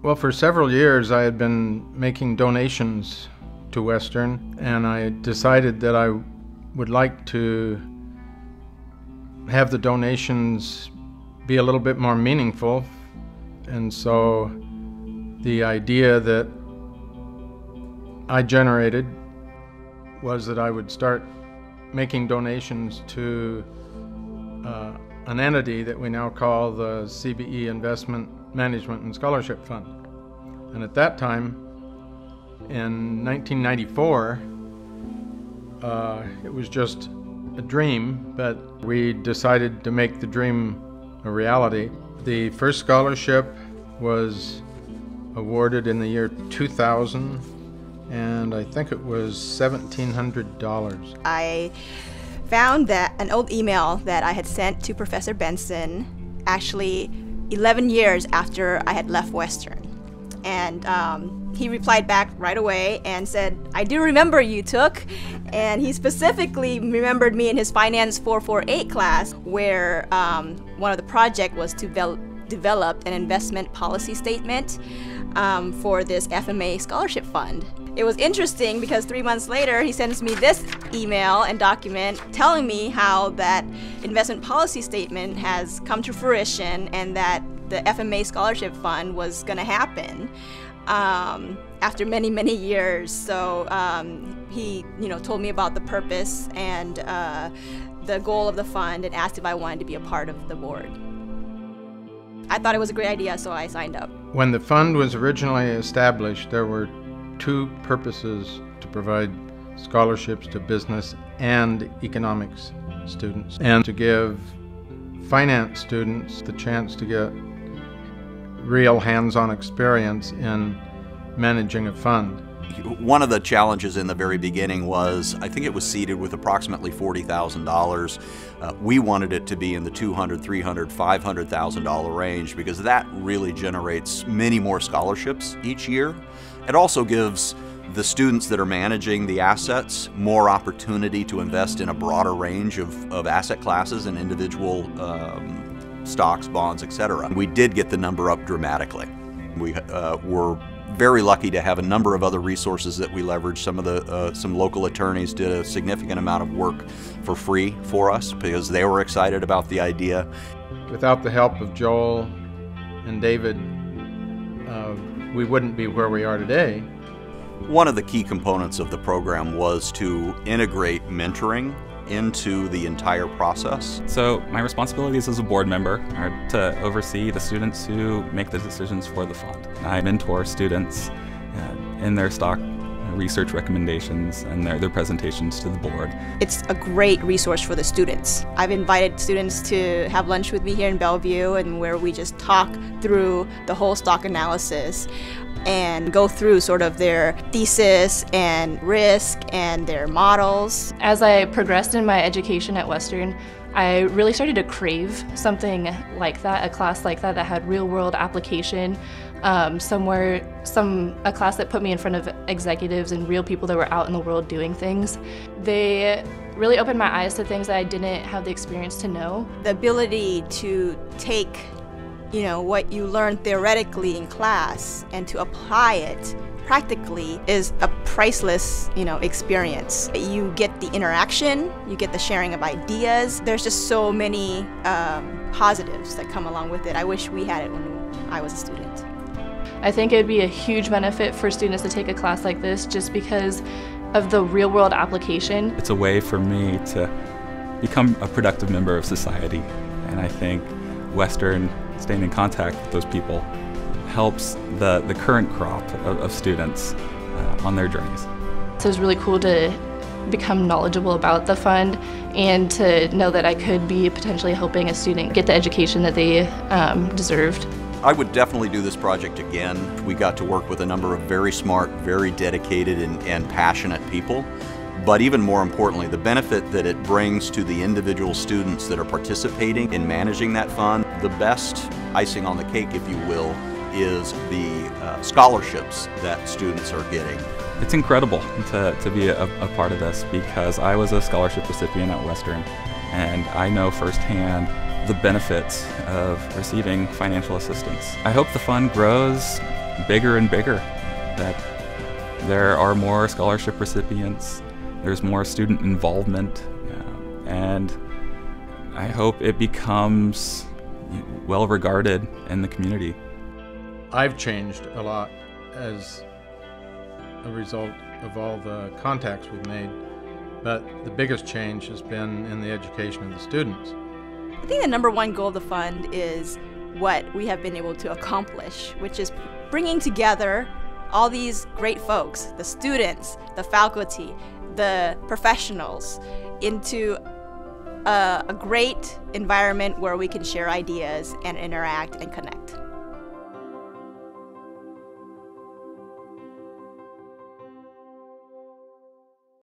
Well, for several years I had been making donations to Western, and I decided that I would like to have the donations be a little bit more meaningful. And so the idea that I generated was that I would start making donations to an entity that we now call the CBE Investment Management and Scholarship Fund. And at that time, in 1994, it was just a dream, but we decided to make the dream a reality. The first scholarship was awarded in the year 2000, and I think it was $1,700. I found that an old email that I had sent to Professor Benson actually 11 years after I had left Western. And he replied back right away and said, "I do remember you, Took." And he specifically remembered me in his Finance 448 class, where one of the project was to develop an investment policy statement for this FMA scholarship fund. It was interesting because 3 months later he sends me this email and document telling me how that investment policy statement has come to fruition and that the FMA scholarship fund was going to happen after many, many years. So he told me about the purpose and the goal of the fund and asked if I wanted to be a part of the board. I thought it was a great idea, so I signed up. When the fund was originally established, there were two purposes: to provide scholarships to business and economics students, and to give finance students the chance to get real hands-on experience in managing a fund. One of the challenges in the very beginning was, I think it was seeded with approximately $40,000. We wanted it to be in the $200,000, $300,000, $500,000 range because that really generates many more scholarships each year. It also gives the students that are managing the assets more opportunity to invest in a broader range of asset classes and individual stocks, bonds, etc. We did get the number up dramatically. We were very lucky to have a number of other resources that we leveraged. Some local attorneys did a significant amount of work for free for us because they were excited about the idea. Without the help of Joel and David, we wouldn't be where we are today. One of the key components of the program was to integrate mentoring into the entire process. So my responsibilities as a board member are to oversee the students who make the decisions for the fund. I mentor students in their stock research recommendations and their presentations to the board. It's a great resource for the students. I've invited students to have lunch with me here in Bellevue, and where we just talk through the whole stock analysis and go through sort of their thesis and risk and their models. As I progressed in my education at Western, I really started to crave something like that, a class like that had real-world application, a class that put me in front of executives and real people that were out in the world doing things. They really opened my eyes to things that I didn't have the experience to know. The ability to take what you learn theoretically in class and to apply it practically is a priceless, experience. You get the interaction, you get the sharing of ideas. There's just so many positives that come along with it. I wish we had it when I was a student. I think it would be a huge benefit for students to take a class like this just because of the real-world application. It's a way for me to become a productive member of society, and I think Western, staying in contact with those people, helps the current crop of students on their journeys. So it was really cool to become knowledgeable about the fund and to know that I could be potentially helping a student get the education that they deserved. I would definitely do this project again. We got to work with a number of very smart, very dedicated and passionate people. But even more importantly, the benefit that it brings to the individual students that are participating in managing that fund. The best icing on the cake, if you will, is the scholarships that students are getting. It's incredible to be a part of this because I was a scholarship recipient at Western, and I know firsthand the benefits of receiving financial assistance. I hope the fund grows bigger and bigger, that there are more scholarship recipients, there's more student involvement, and I hope it becomes well regarded in the community. I've changed a lot as a result of all the contacts we've made, but the biggest change has been in the education of the students. I think the number one goal of the fund is what we have been able to accomplish, which is bringing together all these great folks, the students, the faculty, the professionals, into a great environment where we can share ideas and interact and connect.